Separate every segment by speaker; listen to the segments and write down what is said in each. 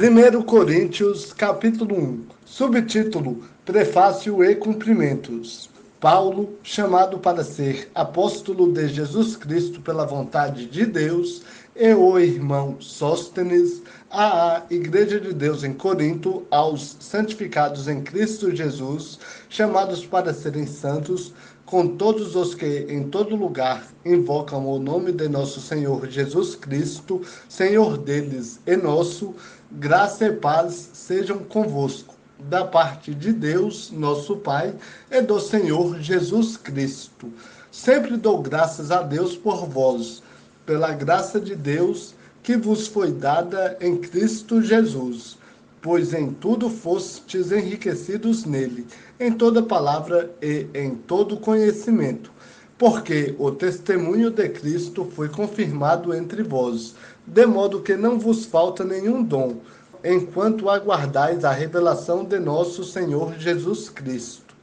Speaker 1: 1 Coríntios, capítulo 1, subtítulo, Prefácio e Cumprimentos. Paulo, chamado para ser apóstolo de Jesus Cristo pela vontade de Deus, e o irmão Sóstenes, à Igreja de Deus em Corinto, aos santificados em Cristo Jesus, chamados para serem santos, com todos os que em todo lugar invocam o nome de nosso Senhor Jesus Cristo, Senhor deles e nosso, graça e paz sejam convosco, da parte de Deus, nosso Pai, e do Senhor Jesus Cristo. Sempre dou graças a Deus por vós, pela graça de Deus que vos foi dada em Cristo Jesus, pois em tudo fostes enriquecidos nele, em toda palavra e em todo conhecimento, porque o testemunho de Cristo foi confirmado entre vós, de modo que não vos falta nenhum dom, enquanto aguardais a revelação de nosso Senhor Jesus Cristo.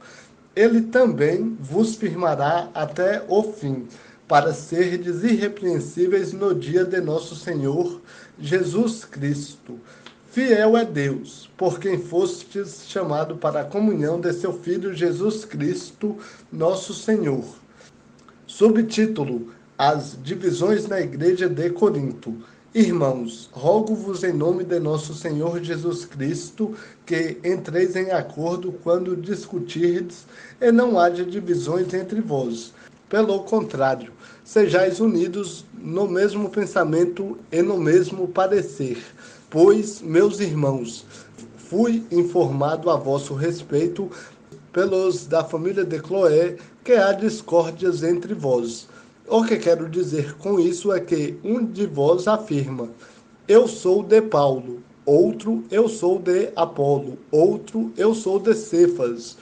Speaker 1: Ele também vos firmará até o fim, para serdes irrepreensíveis no dia de nosso Senhor Jesus Cristo. Fiel é Deus, por quem fostes chamado para a comunhão de seu Filho Jesus Cristo, nosso Senhor. Subtítulo: As divisões na Igreja de Corinto. Irmãos, rogo-vos em nome de nosso Senhor Jesus Cristo, que entreis em acordo quando discutirdes, e não haja divisões entre vós. Pelo contrário, sejais unidos no mesmo pensamento e no mesmo parecer. Pois, meus irmãos, fui informado a vosso respeito pelos da família de Cloé que há discórdias entre vós. O que quero dizer com isso é que um de vós afirma: eu sou de Paulo, outro, eu sou de Apolo, outro, eu sou de Cefas,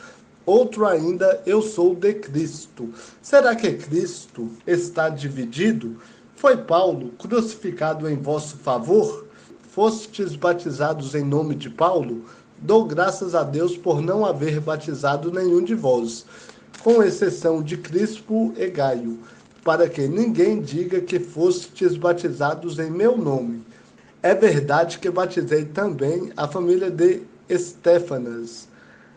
Speaker 1: outro ainda, eu sou de Cristo. Será que Cristo está dividido? Foi Paulo crucificado em vosso favor? Fostes batizados em nome de Paulo? Dou graças a Deus por não haver batizado nenhum de vós, com exceção de Crispo e Gaio, para que ninguém diga que fostes batizados em meu nome. É verdade que batizei também a família de Estéfanas.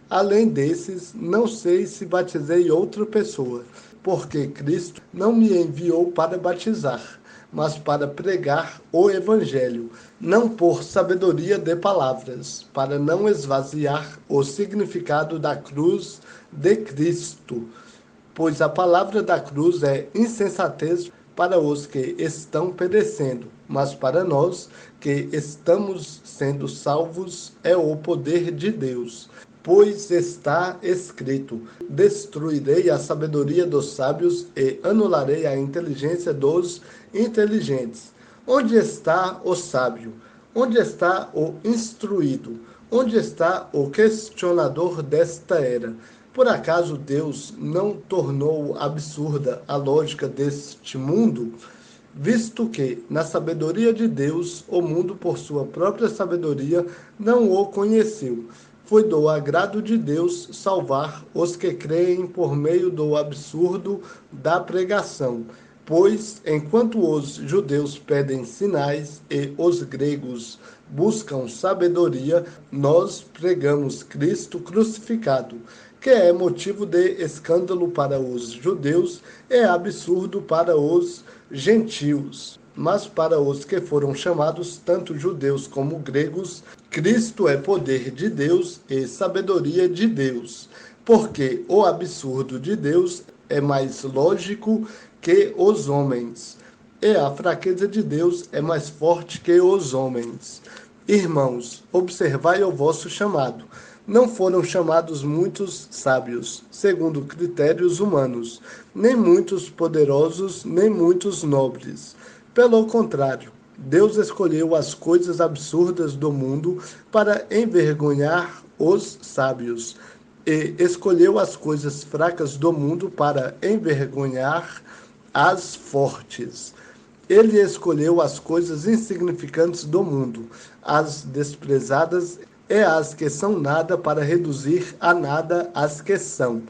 Speaker 1: Além desses, não sei se batizei outra pessoa, porque Cristo não me enviou para batizar, mas para pregar o Evangelho, não por sabedoria de palavras, para não esvaziar o significado da cruz de Cristo, pois a palavra da cruz é insensatez para os que estão perecendo, mas para nós que estamos sendo salvos é o poder de Deus. Pois está escrito: destruirei a sabedoria dos sábios e anularei a inteligência dos inteligentes. Onde está o sábio? Onde está o instruído? Onde está o questionador desta era? Por acaso Deus não tornou absurda a lógica deste mundo? Visto que, na sabedoria de Deus, o mundo, por sua própria sabedoria, não o conheceu. Foi do agrado de Deus salvar os que creem por meio do absurdo da pregação. Pois, enquanto os judeus pedem sinais e os gregos buscam sabedoria, nós pregamos Cristo crucificado, que é motivo de escândalo para os judeus e absurdo para os gentios. Mas para os que foram chamados, tanto judeus como gregos, Cristo é poder de Deus e sabedoria de Deus, porque o absurdo de Deus é mais lógico que os homens, e a fraqueza de Deus é mais forte que os homens. Irmãos, observai o vosso chamado. Não foram chamados muitos sábios, segundo critérios humanos, nem muitos poderosos, nem muitos nobres. Pelo contrário, Deus escolheu as coisas absurdas do mundo para envergonhar os sábios, e escolheu as coisas fracas do mundo para envergonhar as fortes. Ele escolheu as coisas insignificantes do mundo, as desprezadas e as que são nada, para reduzir a nada as que são,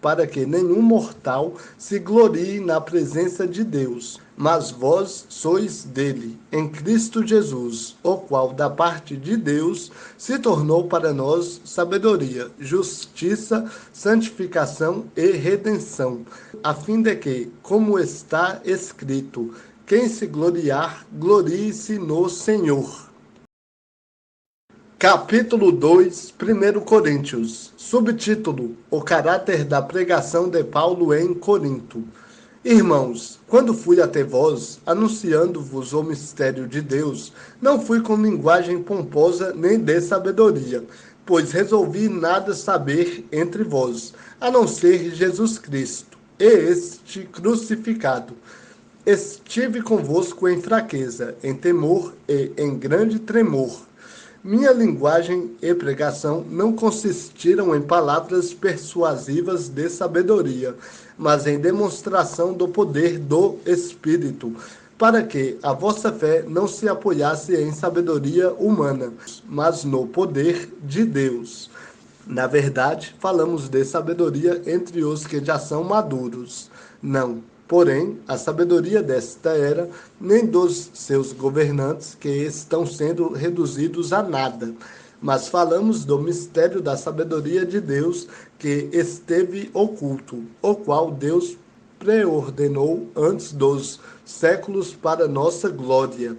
Speaker 1: para que nenhum mortal se glorie na presença de Deus. Mas vós sois dele, em Cristo Jesus, o qual, da parte de Deus, se tornou para nós sabedoria, justiça, santificação e redenção, a fim de que, como está escrito, quem se gloriar, glorie-se no Senhor. Capítulo 2, 1 Coríntios. Subtítulo: O caráter da pregação de Paulo em Corinto. Irmãos, quando fui até vós, anunciando-vos o mistério de Deus, não fui com linguagem pomposa nem de sabedoria, pois resolvi nada saber entre vós, a não ser Jesus Cristo, e este crucificado. Estive convosco em fraqueza, em temor e em grande tremor. Minha linguagem e pregação não consistiram em palavras persuasivas de sabedoria, mas em demonstração do poder do Espírito, para que a vossa fé não se apoiasse em sabedoria humana, mas no poder de Deus. Na verdade, falamos de sabedoria entre os que já são maduros. Não, porém, a sabedoria desta era, nem dos seus governantes, que estão sendo reduzidos a nada. Mas falamos do mistério da sabedoria de Deus, que esteve oculto, o qual Deus preordenou antes dos séculos para nossa glória.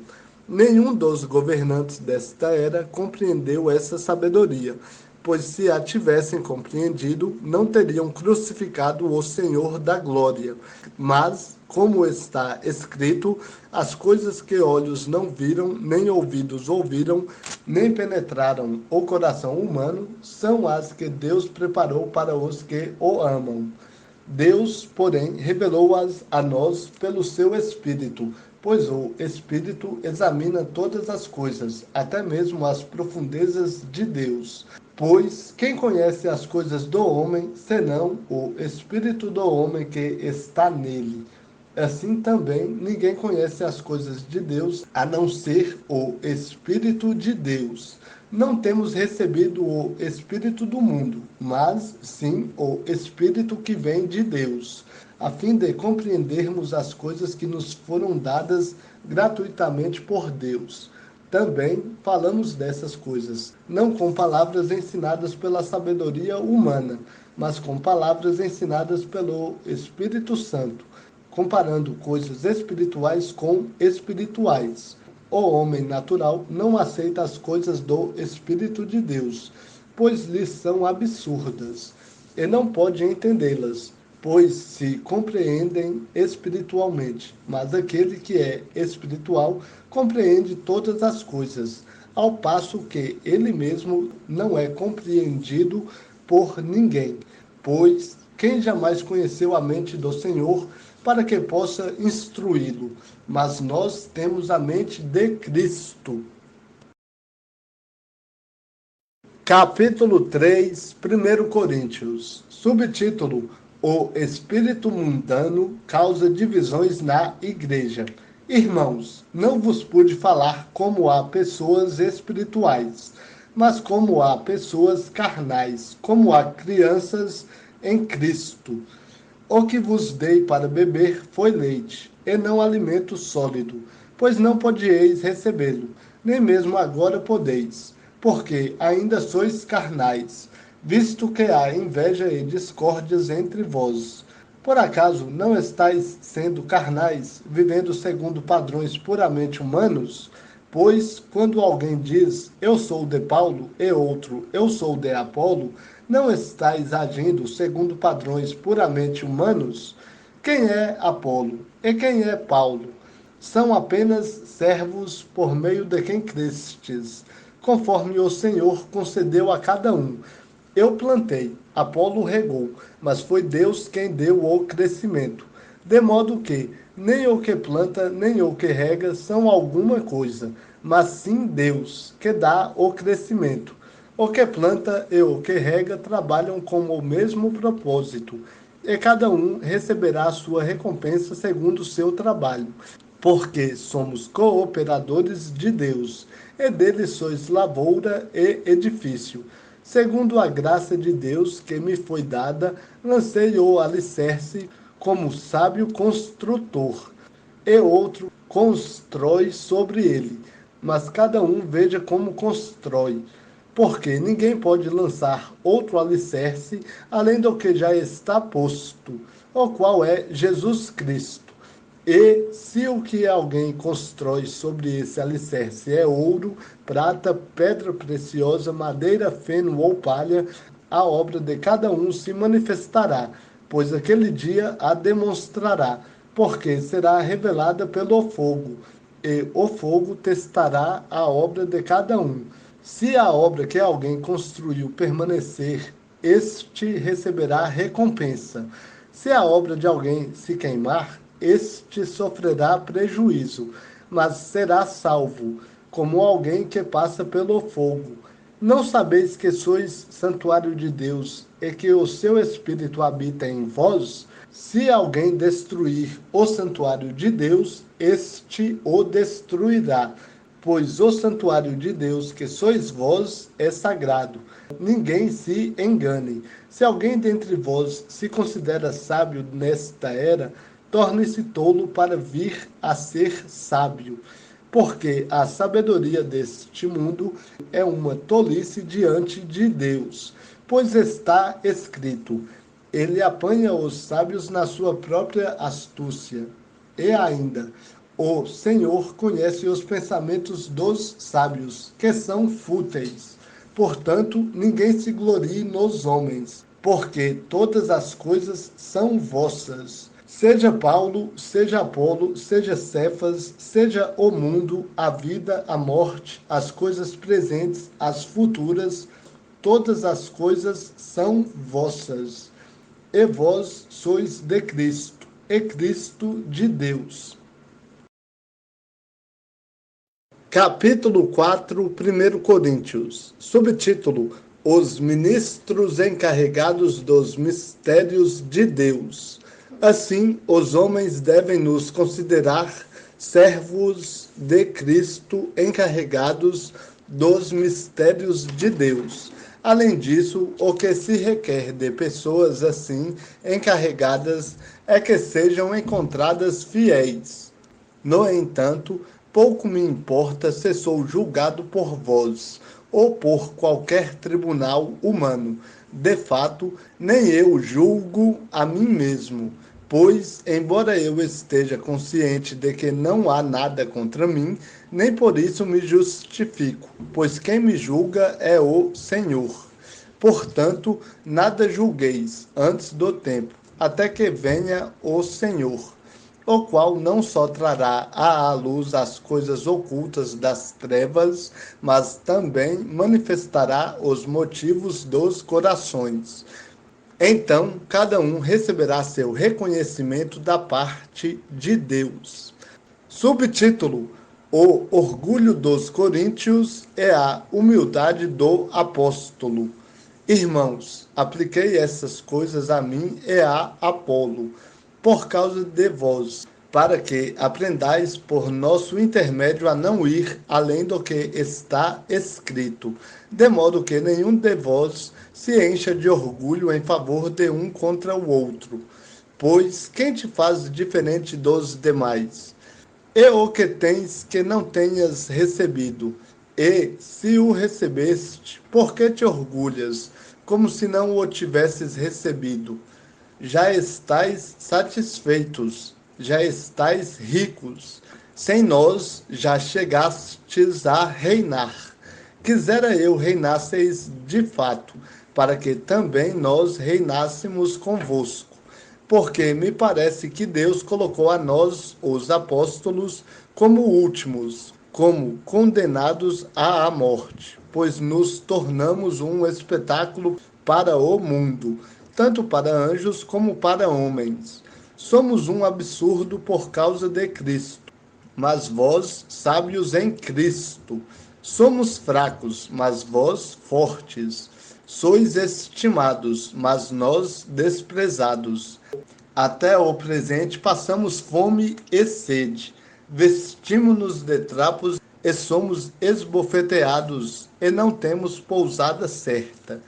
Speaker 1: Nenhum dos governantes desta era compreendeu essa sabedoria, pois se a tivessem compreendido, não teriam crucificado o Senhor da glória. Mas, como está escrito, as coisas que olhos não viram, nem ouvidos ouviram, nem penetraram o coração humano, são as que Deus preparou para os que o amam. Deus, porém, revelou-as a nós pelo seu Espírito, pois o Espírito examina todas as coisas, até mesmo as profundezas de Deus. Pois quem conhece as coisas do homem, senão o Espírito do homem que está nele? Assim também ninguém conhece as coisas de Deus, a não ser o Espírito de Deus. Não temos recebido o Espírito do mundo, mas sim o Espírito que vem de Deus, a fim de compreendermos as coisas que nos foram dadas gratuitamente por Deus. Também falamos dessas coisas, não com palavras ensinadas pela sabedoria humana, mas com palavras ensinadas pelo Espírito Santo, comparando coisas espirituais com espirituais. O homem natural não aceita as coisas do Espírito de Deus, pois lhes são absurdas, e não pode entendê-las, pois se compreendem espiritualmente. Mas aquele que é espiritual compreende todas as coisas, ao passo que ele mesmo não é compreendido por ninguém. Pois quem jamais conheceu a mente do Senhor para que possa instruí-lo? Mas nós temos a mente de Cristo. Capítulo 3, 1 Coríntios. Subtítulo: O espírito mundano causa divisões na igreja. Irmãos, não vos pude falar como a pessoas espirituais, mas como a pessoas carnais, como a crianças em Cristo. O que vos dei para beber foi leite, e não alimento sólido, pois não podieis recebê-lo, nem mesmo agora podeis, porque ainda sois carnais, visto que há inveja e discórdias entre vós. Por acaso não estáis sendo carnais, vivendo segundo padrões puramente humanos? Pois, quando alguém diz, eu sou de Paulo, e outro, eu sou de Apolo, não estáis agindo segundo padrões puramente humanos? Quem é Apolo? E quem é Paulo? São apenas servos por meio de quem crestes, conforme o Senhor concedeu a cada um. Eu plantei, Apolo regou, mas foi Deus quem deu o crescimento. De modo que nem o que planta, nem o que rega são alguma coisa, mas sim Deus, que dá o crescimento. O que planta e o que rega trabalham com o mesmo propósito, e cada um receberá a sua recompensa segundo o seu trabalho. Porque somos cooperadores de Deus, e dele sois lavoura e edifício. Segundo a graça de Deus que me foi dada, lancei o alicerce como sábio construtor. e outro constrói sobre ele. Mas cada um veja como constrói, porque ninguém pode lançar outro alicerce além do que já está posto, o qual é Jesus Cristo. E se o que alguém constrói sobre esse alicerce é ouro, prata, pedra preciosa, madeira, feno ou palha, a obra de cada um se manifestará, pois aquele dia a demonstrará, porque será revelada pelo fogo, e o fogo testará a obra de cada um. Se a obra que alguém construiu permanecer, este receberá recompensa. Se a obra de alguém se queimar, este sofrerá prejuízo, mas será salvo, como alguém que passa pelo fogo. Não sabeis que sois santuário de Deus e que o seu Espírito habita em vós? Se alguém destruir o santuário de Deus, este o destruirá, pois o santuário de Deus, que sois vós, é sagrado. Ninguém se engane. Se alguém dentre vós se considera sábio nesta era, torne-se tolo para vir a ser sábio. Porque a sabedoria deste mundo é uma tolice diante de Deus. Pois está escrito: ele apanha os sábios na sua própria astúcia. E ainda, o Senhor conhece os pensamentos dos sábios, que são fúteis. Portanto, ninguém se glorie nos homens, porque todas as coisas são vossas. Seja Paulo, seja Apolo, seja Cefas, seja o mundo, a vida, a morte, as coisas presentes, as futuras, todas as coisas são vossas. E vós sois de Cristo, e Cristo de Deus. Capítulo 4, 1 Coríntios. Subtítulo: Os ministros encarregados dos mistérios de Deus. Assim, os homens devem nos considerar servos de Cristo encarregados dos mistérios de Deus. Além disso, o que se requer de pessoas assim encarregadas é que sejam encontradas fiéis. No entanto, pouco me importa se sou julgado por vós ou por qualquer tribunal humano. De fato, nem eu julgo a mim mesmo, pois, embora eu esteja consciente de que não há nada contra mim, nem por isso me justifico, pois quem me julga é o Senhor. Portanto, nada julgueis antes do tempo, até que venha o Senhor, o qual não só trará à luz as coisas ocultas das trevas, mas também manifestará os motivos dos corações. Então, cada um receberá seu reconhecimento da parte de Deus. Subtítulo: O orgulho dos coríntios é a humildade do apóstolo. Irmãos, apliquei essas coisas a mim e a Apolo, por causa de vós, para que aprendais por nosso intermédio a não ir além do que está escrito, de modo que nenhum de vós se encha de orgulho em favor de um contra o outro. Pois quem te faz diferente dos demais? E o que tens que não tenhas recebido? E, se o recebeste, por que te orgulhas, como se não o tivesses recebido? Já estais satisfeitos, já estais ricos, sem nós já chegastes a reinar. Quisera eu reinasseis de fato, para que também nós reinássemos convosco. Porque me parece que Deus colocou a nós, os apóstolos, como últimos, como condenados à morte, pois nos tornamos um espetáculo para o mundo, tanto para anjos como para homens. Somos um absurdo por causa de Cristo, mas vós, sábios em Cristo. Somos fracos, mas vós, fortes. Sois estimados, mas nós, desprezados. Até o presente passamos fome e sede. Vestimos-nos de trapos e somos esbofeteados, e não temos pousada certa.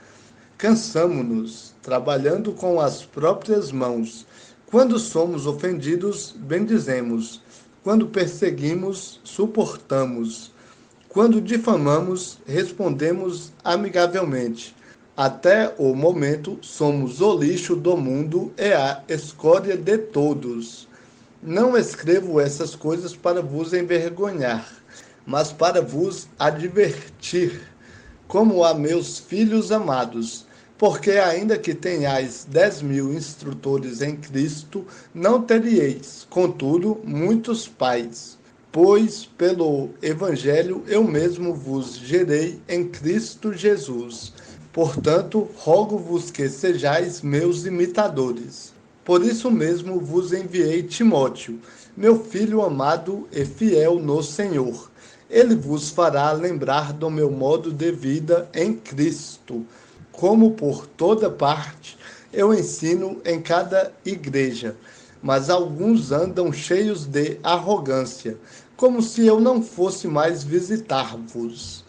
Speaker 1: Cansamo-nos, trabalhando com as próprias mãos. Quando somos ofendidos, bendizemos. Quando perseguimos, suportamos. Quando difamamos, respondemos amigavelmente. Até o momento, somos o lixo do mundo e a escória de todos. Não escrevo essas coisas para vos envergonhar, mas para vos advertir, como a meus filhos amados. Porque ainda que tenhais 10.000 instrutores em Cristo, não teríeis, contudo, muitos pais. Pois pelo Evangelho eu mesmo vos gerei em Cristo Jesus. Portanto, rogo-vos que sejais meus imitadores. Por isso mesmo vos enviei Timóteo, meu filho amado e fiel no Senhor. Ele vos fará lembrar do meu modo de vida em Cristo, como por toda parte eu ensino em cada igreja. Mas alguns andam cheios de arrogância, como se eu não fosse mais visitar-vos.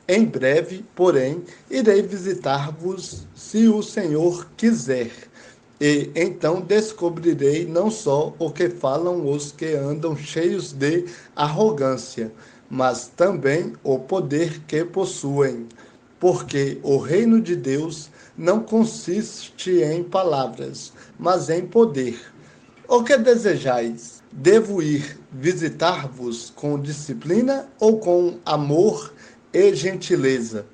Speaker 1: Em breve, porém, irei visitar-vos, se o Senhor quiser. E então descobrirei não só o que falam os que andam cheios de arrogância, mas também o poder que possuem. Porque o reino de Deus não consiste em palavras, mas em poder. O que desejais? Devo ir visitar-vos com disciplina ou com amor e gentileza?